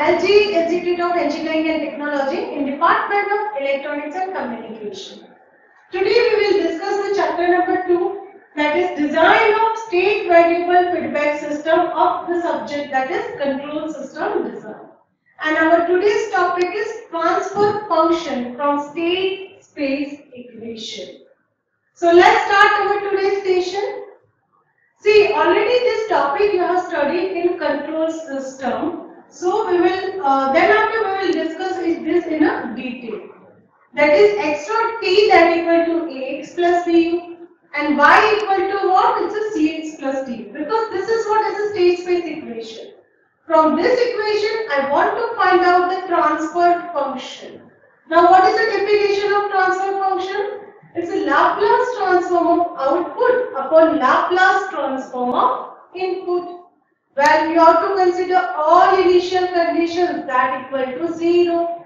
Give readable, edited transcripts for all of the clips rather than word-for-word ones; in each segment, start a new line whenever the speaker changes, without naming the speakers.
LG Institute of Engineering and Technology in Department of Electronics and Communication. Today we will discuss the chapter number 2, that is design of state variable feedback system of the subject, that is control system design. And our today's topic is transfer function from state space equation. So let's start our today's session. See, already this topic you have studied in control system. So we will then after we will discuss this in a detail. That is x dot t that equal to ax plus b and y equal to what? It's a cx plus d, because this is what is a state space equation. From this equation I want to find out the transfer function. Now what is the definition of transfer function? It's a Laplace transform of output upon Laplace transform of input, where you have to consider all initial conditions that equal to 0.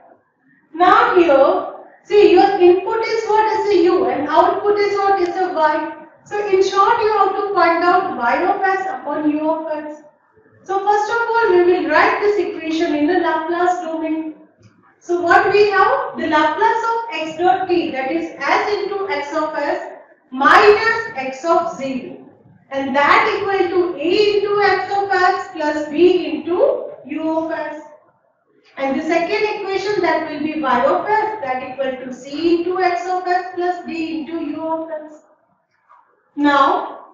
Now here, see, your input is what is a u and output is what is a y. So in short, you have to find out y of s upon u of s. So first of all, we will write this equation in the Laplace domain. So what we have, the Laplace of x dot t, that is s into x of s minus x of 0, and that equal to a into x of s plus b into u of s. And the second equation, that will be y of s, that equal to c into x of s plus d into u of s. Now,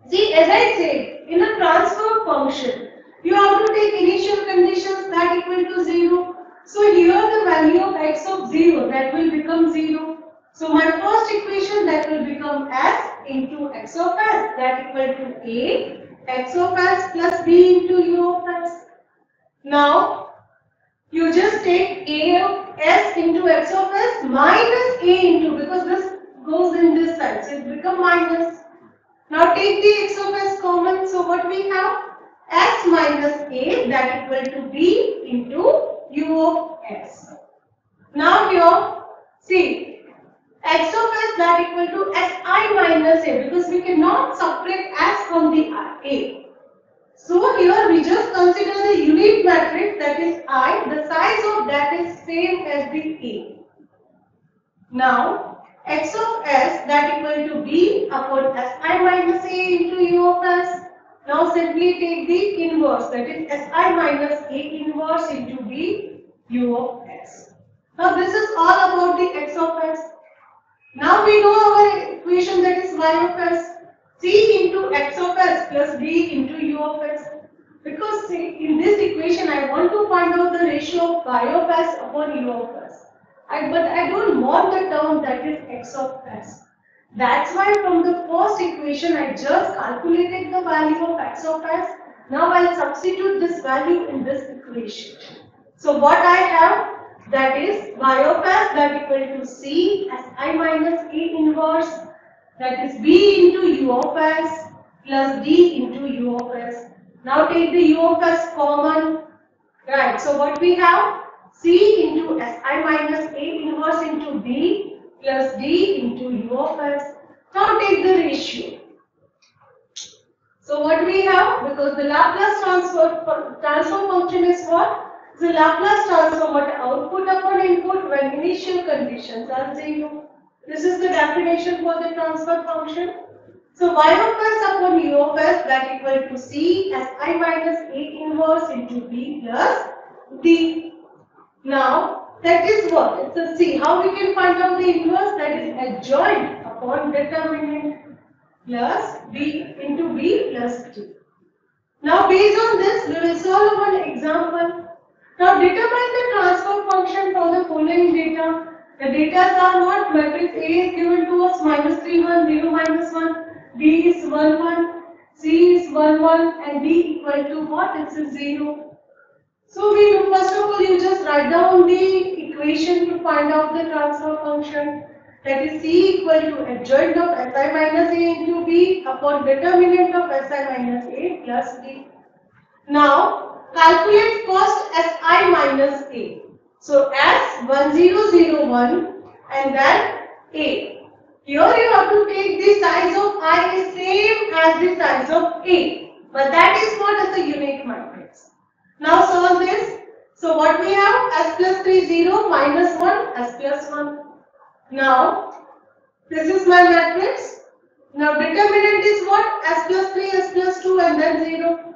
see, as I said, in a transfer function, you have to take initial conditions that equal to 0. So here the value of x of 0, that will become 0. So my first equation, that will become s into x of s, that equal to a x of s plus b into u of s. Now you just take a of s into x of s minus a into, because this goes in this side, so it becomes minus. Now take the x of s common, so what we have? S minus a, that equal to b into u of s. Now here, see, x of s that equal to si minus a, because we cannot subtract s from the a. So here we just consider the unit matrix, that is I, the size of that is same as the a. Now x of s that equal to b upon si minus a into u of s. Now simply take the inverse, that is si minus a inverse into b u of s. Now this is all about the x of s. Now we know our equation, that is y of s, c into x of s plus b into u of s. Because see, in this equation I want to find out the ratio of y of s upon u of s. But I don't want the term that is x of s. That's why from the first equation I just calculated the value of x of s. Now I'll substitute this value in this equation. So what I have, that is y of s that equal to c si minus a inverse, that is b into u of s plus d into u of s. Now take the u of s common, right? So what we have, c into si minus a inverse into b plus d into u of s. Now take the ratio. So what we have, because the Laplace transfer function is what? The Laplace transform of output upon input when initial conditions are 0. This is the definition for the transfer function. So y of s upon u of s, that equal to c si minus a inverse into b plus d. Now that is what? It's a c. How we can find out the inverse? That is adjoint upon determinant plus b into b plus d. Now based on this, we will solve one example. Now determine the transfer function from the following data. The data are what? Matrix A is given to us minus 3, 1, 0, minus 1, B is 1, 1, C is 1, 1, and D equal to what? It's a 0. So we do, first of all, you just write down the equation to find out the transfer function. That is C equal to adjoint of Si minus A into B upon determinant of Si minus A plus D. Now calculate first Si minus A. So S1001 and then A. Here you have to take the size of I is same as the size of A, but that is what is a unit matrix. Now solve this. So what we have? S plus 3 0 minus 1 S plus 1. Now this is my matrix. Now determinant is what? S plus 3 S plus 2 and then 0.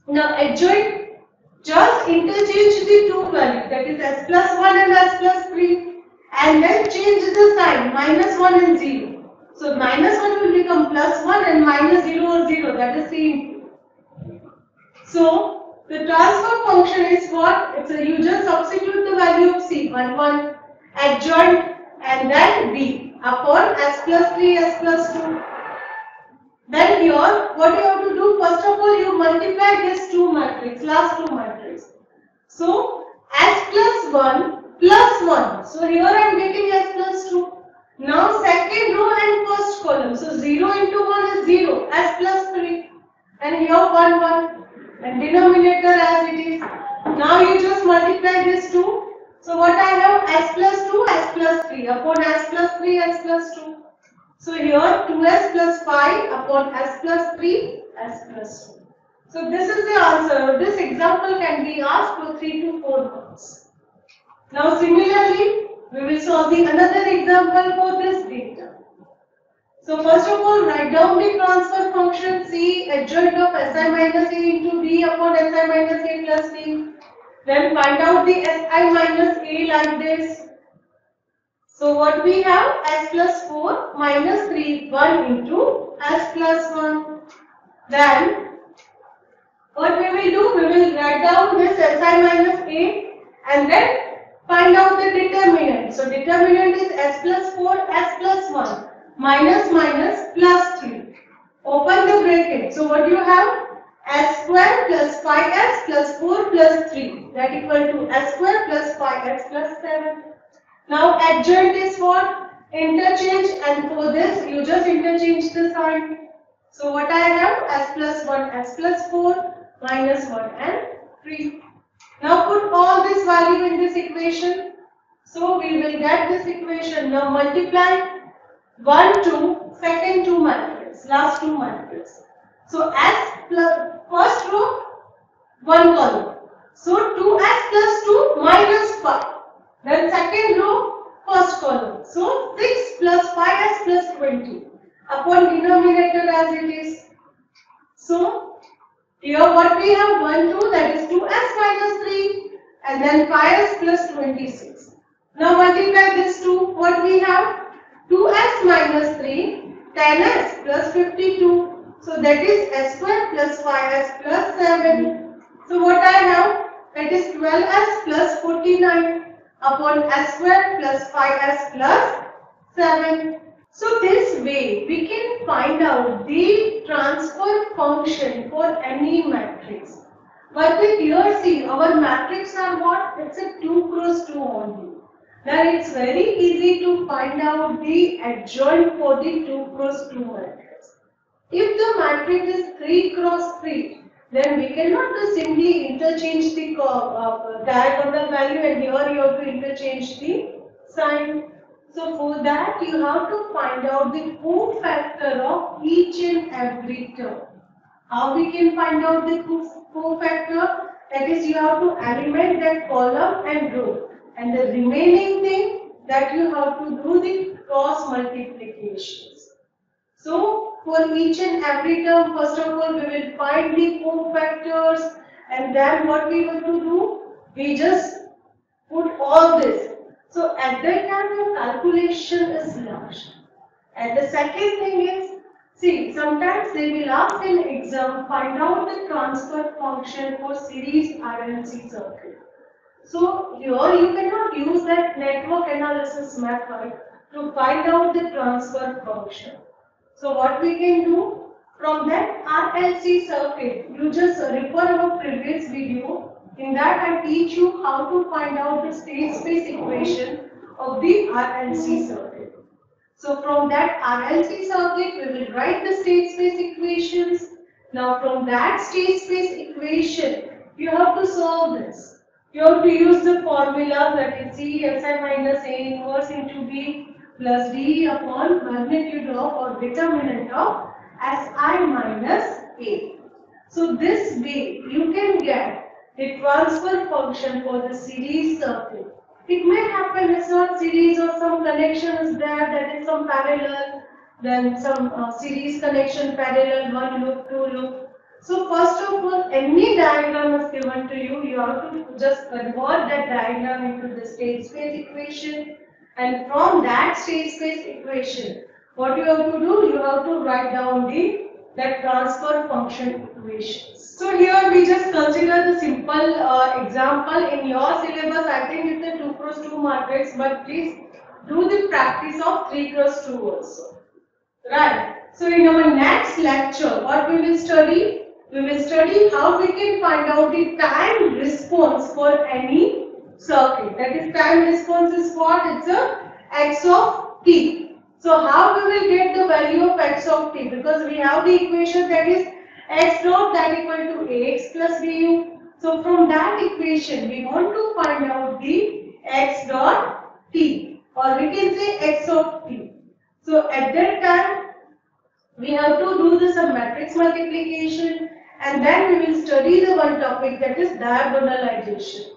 Now adjoint, just interchange the two values, that is S plus 1 and S plus 3, and then change the sign, minus 1 and 0. So minus 1 will become plus 1 and minus 0 or 0, that is C. So the transfer function is what? It's a, you just substitute the value of C, 1 1, adjoint, and then B upon S plus 3 S plus 2. Then here, what you have to do, first of all, you multiply this two matrix, last two matrix. So, S plus 1 plus 1. So, here I am getting S plus 2. Now, second row and first column. So, 0 into 1 is 0, S plus 3. And here 1, 1. And denominator as it is. Now, you just multiply this two. So, what I have? S plus 2, S plus 3 upon S plus 3, S plus 2. So here 2s plus 5 upon s plus 3, s plus 2. So this is the answer. This example can be asked for 3 to 4 marks. Now similarly, we will solve the another example for this data. So first of all, write down the transfer function C adjoint of Si minus A into B upon Si minus A plus B. Then find out the Si minus A like this. So what we have? S plus 4 minus 3, 1 into S plus 1. Then what we will do? We will write down this Si minus A and then find out the determinant. So determinant is S plus 4, S plus 1 minus minus plus 3. Open the bracket. So what you have? S square plus 5s plus 4 plus 3, that equal to S square plus 5s plus 7. Now adjoint is what? Interchange, and for this you just interchange the sign. So what I have? S plus 1, S plus 4 minus 1 and 3. Now put all this value in this equation. So we will get this equation. Now multiply 1, 2, second 2 matrix, last 2 matrix. So S plus first row 1 column. So 2S plus 2 minus 5. Then second row, first column. So 6 plus 5s plus 20 upon denominator as it is. So here what we have? 1, 2, that is 2s minus 3 and then 5s plus 26. Now multiply this 2. What we have? 2s minus 3, 10s plus 52. So that is s square plus 5s plus 7. So what I have? That is 12s plus 49. Upon s square plus 5s plus 7. So this way we can find out the transfer function for any matrix. But here see, our matrix are what? It's a 2 cross 2 only. Then it's very easy to find out the adjoint for the 2 cross 2 matrix. If the matrix is 3 cross 3, then we cannot just simply interchange the diagonal value, and here you have to interchange the sign. So for that you have to find out the cofactor of each and every term. How we can find out the cofactor? That is, you have to element that column and row, and the remaining thing that you have to do the cross multiplications. So for each and every term, first of all we will find the cofactors, and then what we have to do? We just put all this. So at that time the calculation is large. And the second thing is, see, sometimes they will ask in exam, find out the transfer function for series RLC circuit. So here you cannot use that network analysis method to find out the transfer function. So what we can do? From that RLC circuit, you just refer our previous video. In that I teach you how to find out the state space equation of the RLC circuit. So from that RLC circuit, we will write the state space equations. Now from that state space equation, you have to solve this. You have to use the formula, that is C Si minus A inverse into B plus D upon magnitude of or determinant of Si minus A. So this way you can get the transfer function for the series circuit. It may happen it's not series or some connection is there, that is some parallel, then some series connection parallel, one loop, two loop. So first of all, any diagram is given to you, you have to just convert that diagram into the state space equation, and from that state space equation, what you have to do, you have to write down that transfer function equations. So here we just consider the simple example in your syllabus. I think it's a 2 cross 2 matrix, but please do the practice of 3 cross 2 also. Right. So in our next lecture, what we will study? We will study how we can find out the time response for any circuit. That is, time response is what? It's a x of t. So how we will get the value of x of t? Because we have the equation that is x dot that equal to ax plus bu. So from that equation, we want to find out the x dot t, or we can say x of t. So at that time, we have to do the some matrix multiplication, and then we will study the one topic, that is diagonalization.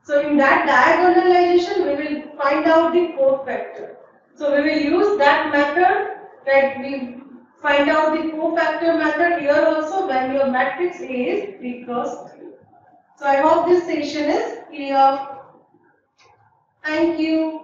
So in that diagonalization, we will find out the cofactor. So we will use that method, that we find out the cofactor method here also when your matrix is 3 cross 3. So I hope this session is clear. Thank you.